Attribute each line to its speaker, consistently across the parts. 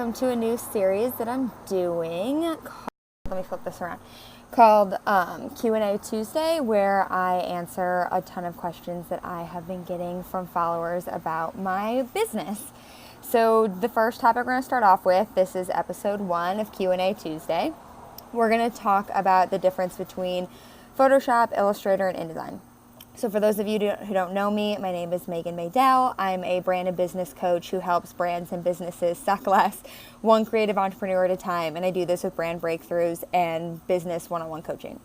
Speaker 1: welcome to a new series that I'm doing. Let me flip this around. Called Q&A Tuesday, where I answer a ton of questions that I have been getting from followers about my business. So the first topic we're going to start off with, this is episode 1 of Q&A Tuesday. We're going to talk about the difference between Photoshop, Illustrator, and InDesign. So for those of you who don't know me, my name is Megan Maydell. I'm a brand and business coach who helps brands and businesses suck less, one creative entrepreneur at a time. And I do this with brand breakthroughs and business one-on-one coaching.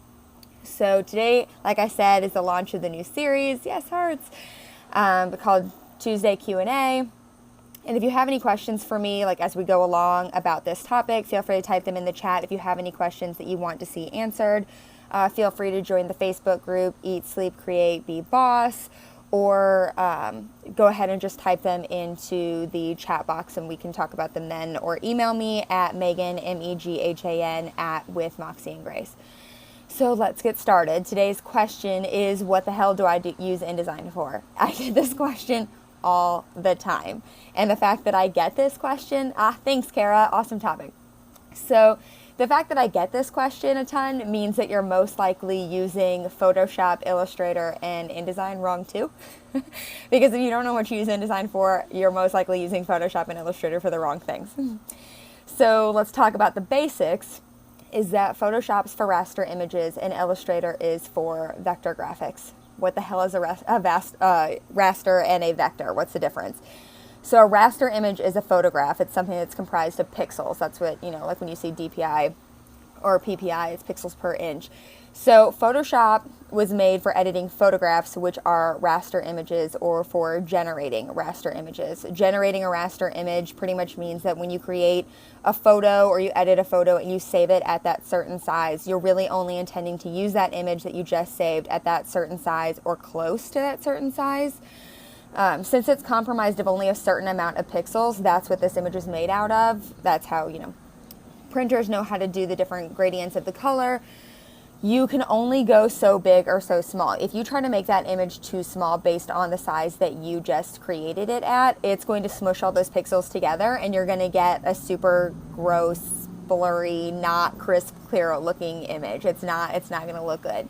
Speaker 1: So today, like I said, is the launch of the new series, yes, hearts, called Tuesday Q&A. And if you have any questions for me, like as we go along about this topic, feel free to type them in the chat. If you have any questions that you want to see answered, feel free to join the Facebook group, Eat, Sleep, Create, Be Boss, or go ahead and just type them into the chat box and we can talk about them then, or email me at Megan, M-E-G-H-A-N, @ Moxie and Grace. So let's get started. Today's question is, what the hell do I use InDesign for? I get this question all the time. And the fact that I get this question, thanks Kara, awesome topic. So the fact that I get this question a ton means that you're most likely using Photoshop, Illustrator, and InDesign wrong too. Because if you don't know what you use InDesign for, you're most likely using Photoshop and Illustrator for the wrong things. So let's talk about the basics, is that Photoshop's for raster images and Illustrator is for vector graphics. What the hell is a raster and a vector? What's the difference? So a raster image is a photograph. It's something that's comprised of pixels. That's what, like when you see DPI or PPI, it's pixels per inch. So Photoshop was made for editing photographs, which are raster images, or for generating raster images. Generating a raster image pretty much means that when you create a photo or you edit a photo and you save it at that certain size, you're really only intending to use that image that you just saved at that certain size or close to that certain size. Since it's comprised of only a certain amount of pixels, that's what this image is made out of. That's how, printers know how to do the different gradients of the color. You can only go so big or so small. If you try to make that image too small based on the size that you just created it at, it's going to smush all those pixels together and you're going to get a super gross, blurry, not crisp, clear looking image. It's not going to look good.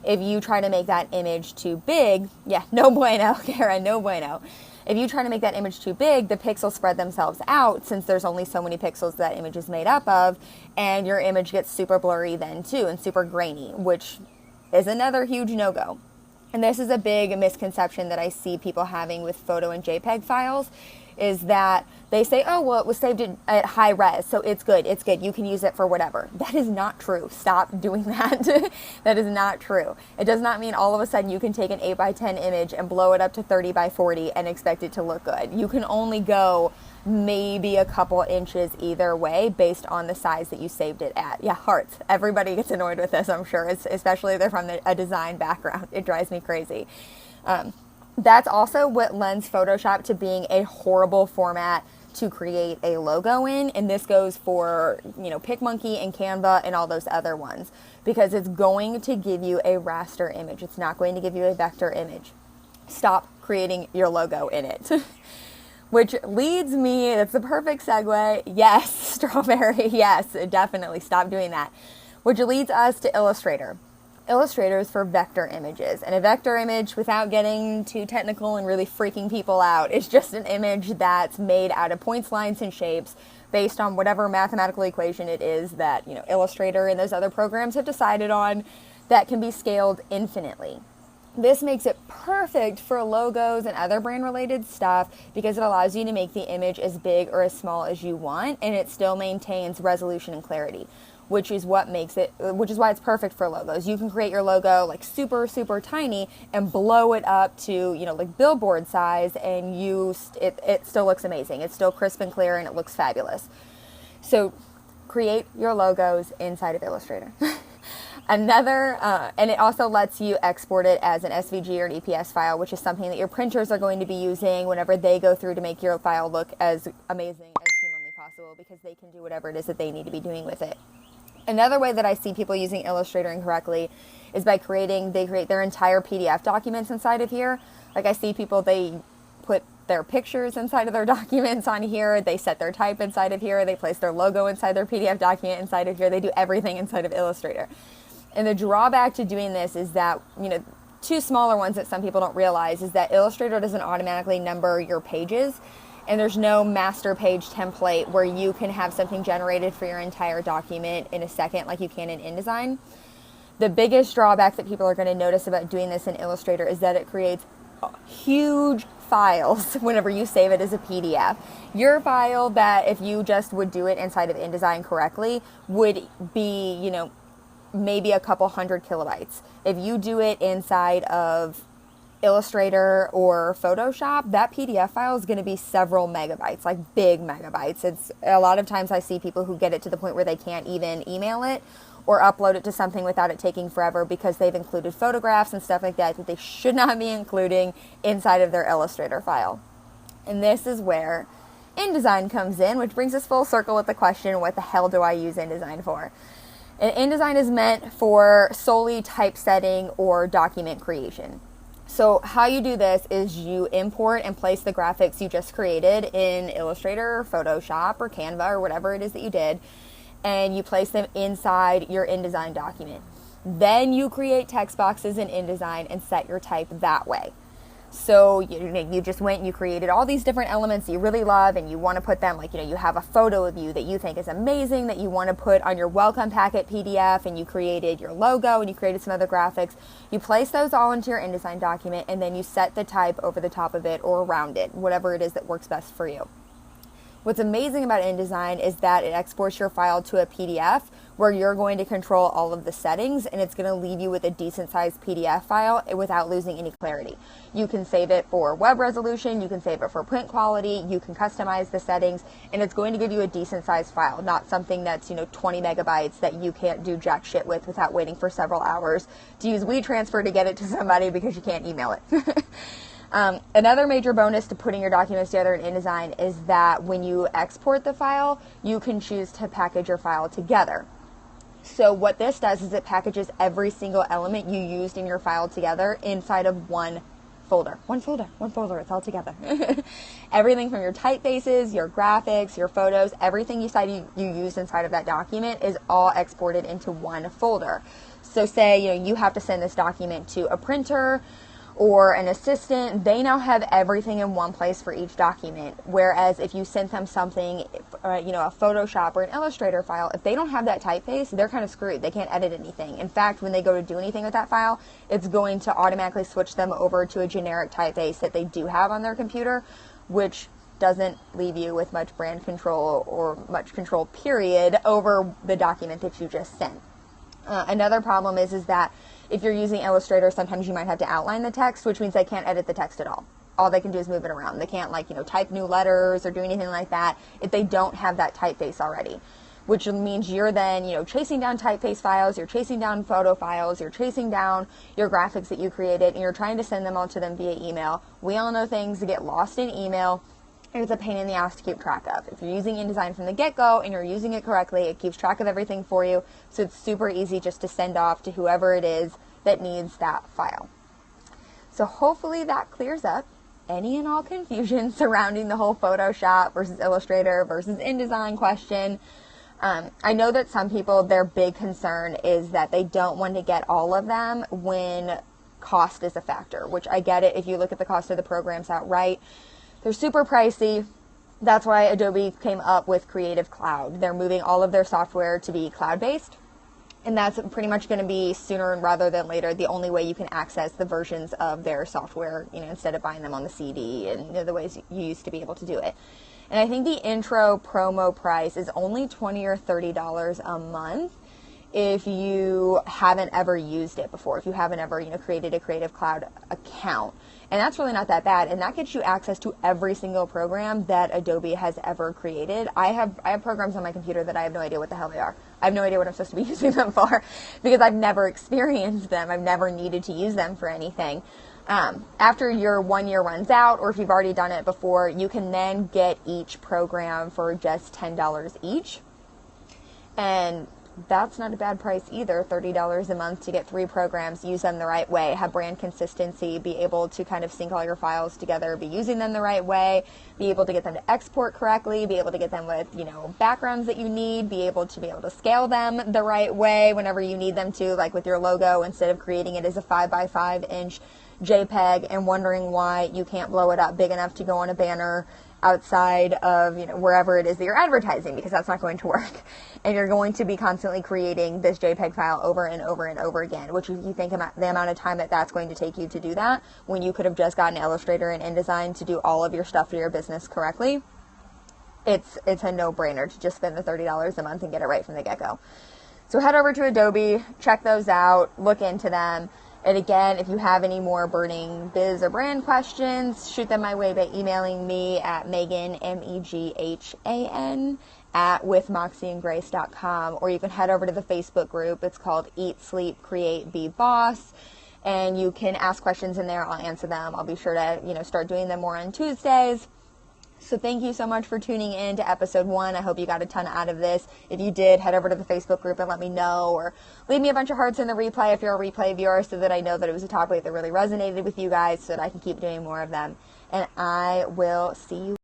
Speaker 1: If you try to make that image too big, no bueno, Kara, no bueno. If you try to make that image too big, the pixels spread themselves out since there's only so many pixels that image is made up of, and your image gets super blurry then too and super grainy, which is another huge no-go. And this is a big misconception that I see people having with photo and JPEG files, is that they say, oh, well, it was saved at high res, so it's good, you can use it for whatever. That is not true. Stop doing that. That is not true. It does not mean all of a sudden you can take an 8x10 image and blow it up to 30x40 and expect it to look good. You can only go maybe a couple inches either way based on the size that you saved it at. Yeah, hearts. Everybody gets annoyed with this, I'm sure, especially if they're from a design background. It drives me crazy. That's also what lends Photoshop to being a horrible format to create a logo in, and this goes for, PicMonkey and Canva and all those other ones, because it's going to give you a raster image. It's not going to give you a vector image. Stop creating your logo in it. Which leads me, that's the perfect segue. Yes, strawberry, yes, definitely stop doing that. Which leads us to Illustrator. Illustrator is for vector images, and a vector image, without getting too technical and really freaking people out, is just an image that's made out of points, lines, and shapes based on whatever mathematical equation it is that, Illustrator and those other programs have decided on, that can be scaled infinitely. This makes it perfect for logos and other brand related stuff because it allows you to make the image as big or as small as you want, and it still maintains resolution and clarity, which is why it's perfect for logos. You can create your logo like super, super tiny and blow it up to, like billboard size, and it still looks amazing. It's still crisp and clear and it looks fabulous. So create your logos inside of Illustrator. And it also lets you export it as an SVG or an EPS file, which is something that your printers are going to be using whenever they go through to make your file look as amazing as humanly possible, because they can do whatever it is that they need to be doing with it. Another way that I see people using Illustrator incorrectly is by they create their entire PDF documents inside of here. Like I see people, they put their pictures inside of their documents on here. They set their type inside of here. They place their logo inside their PDF document inside of here. They do everything inside of Illustrator. And the drawback to doing this is that, two smaller ones that some people don't realize is that Illustrator doesn't automatically number your pages, and there's no master page template where you can have something generated for your entire document in a second like you can in InDesign. The biggest drawback that people are going to notice about doing this in Illustrator is that it creates huge files whenever you save it as a PDF. Your file that if you just would do it inside of InDesign correctly would be, maybe a couple 100 kilobytes. If you do it inside of Illustrator or Photoshop, that PDF file is going to be several megabytes, like big megabytes. It's a lot of times I see people who get it to the point where they can't even email it or upload it to something without it taking forever because they've included photographs and stuff like that that they should not be including inside of their Illustrator file. And this is where InDesign comes in, which brings us full circle with the question, what the hell do I use InDesign for? And InDesign is meant for solely typesetting or document creation. So how you do this is you import and place the graphics you just created in Illustrator or Photoshop or Canva or whatever it is that you did, and you place them inside your InDesign document. Then you create text boxes in InDesign and set your type that way. So you just went and you created all these different elements you really love, and you want to put them, you have a photo of you that you think is amazing that you want to put on your welcome packet PDF, and you created your logo and you created some other graphics. You place those all into your InDesign document, and then you set the type over the top of it or around it, whatever it is that works best for you. What's amazing about InDesign is that it exports your file to a PDF where you're going to control all of the settings, and it's going to leave you with a decent sized PDF file without losing any clarity. You can save it for web resolution, you can save it for print quality, you can customize the settings, and it's going to give you a decent sized file, not something that's 20 megabytes that you can't do jack shit with without waiting for several hours to use WeTransfer to get it to somebody because you can't email it. Another major bonus to putting your documents together in InDesign is that when you export the file, you can choose to package your file together. So what this does is it packages every single element you used in your file together inside of one folder. One folder, it's all together. Everything from your typefaces, your graphics, your photos, everything you used inside of that document is all exported into one folder. So say, you have to send this document to a printer or an assistant, they now have everything in one place for each document. Whereas if you sent them something, a Photoshop or an Illustrator file, if they don't have that typeface, they're kind of screwed. They can't edit anything. In fact, when they go to do anything with that file, it's going to automatically switch them over to a generic typeface that they do have on their computer, which doesn't leave you with much brand control or much control, period, over the document that you just sent. Another problem is that if you're using Illustrator, sometimes you might have to outline the text, which means they can't edit the text at all. All they can do is move it around. They can't type new letters or do anything like that if they don't have that typeface already, which means you're then, chasing down typeface files, you're chasing down photo files, you're chasing down your graphics that you created, and you're trying to send them all to them via email. We all know things get lost in email. And it's a pain in the ass to keep track of. If you're using InDesign from the get-go and you're using it correctly, it keeps track of everything for you. So it's super easy just to send off to whoever it is that needs that file. So hopefully that clears up any and all confusion surrounding the whole Photoshop versus Illustrator versus InDesign question. I know that some people, their big concern is that they don't want to get all of them when cost is a factor, which I get it if you look at the cost of the programs outright. They're super pricey. That's why Adobe came up with Creative Cloud. They're moving all of their software to be cloud-based, and that's pretty much going to be sooner rather than later the only way you can access the versions of their software, instead of buying them on the CD and the ways you used to be able to do it. And I think the intro promo price is only $20 or $30 a month if you haven't ever used it before, if you haven't ever, created a Creative Cloud account. And that's really not that bad. And that gets you access to every single program that Adobe has ever created. I have programs on my computer that I have no idea what the hell they are. I have no idea what I'm supposed to be using them for because I've never experienced them. I've never needed to use them for anything. After your 1 year runs out, or if you've already done it before, you can then get each program for just $10 each. And that's not a bad price either. $30 a month to get 3 programs, use them the right way, have brand consistency, be able to kind of sync all your files together, be using them the right way, be able to get them to export correctly, be able to get them with, backgrounds that you need, be able to scale them the right way whenever you need them to, like with your logo, instead of creating it as a 5x5 inch JPEG and wondering why you can't blow it up big enough to go on a banner outside of, wherever it is that you're advertising, because that's not going to work. And you're going to be constantly creating this JPEG file over and over and over again, which if you think about the amount of time that that's going to take you to do that, when you could have just gotten Illustrator and InDesign to do all of your stuff for your business correctly, it's a no-brainer to just spend the $30 a month and get it right from the get-go. So head over to Adobe, check those out, look into them. And again, if you have any more burning biz or brand questions, shoot them my way by emailing me at Megan, MEGHAN, @withmoxieandgrace.com, or you can head over to the Facebook group. It's called Eat, Sleep, Create, Be Boss, and you can ask questions in there. I'll answer them. I'll be sure to, start doing them more on Tuesdays. So thank you so much for tuning in to episode 1. I hope you got a ton out of this. If you did, head over to the Facebook group and let me know, or leave me a bunch of hearts in the replay if you're a replay viewer, so that I know that it was a topic that really resonated with you guys, so that I can keep doing more of them. And I will see you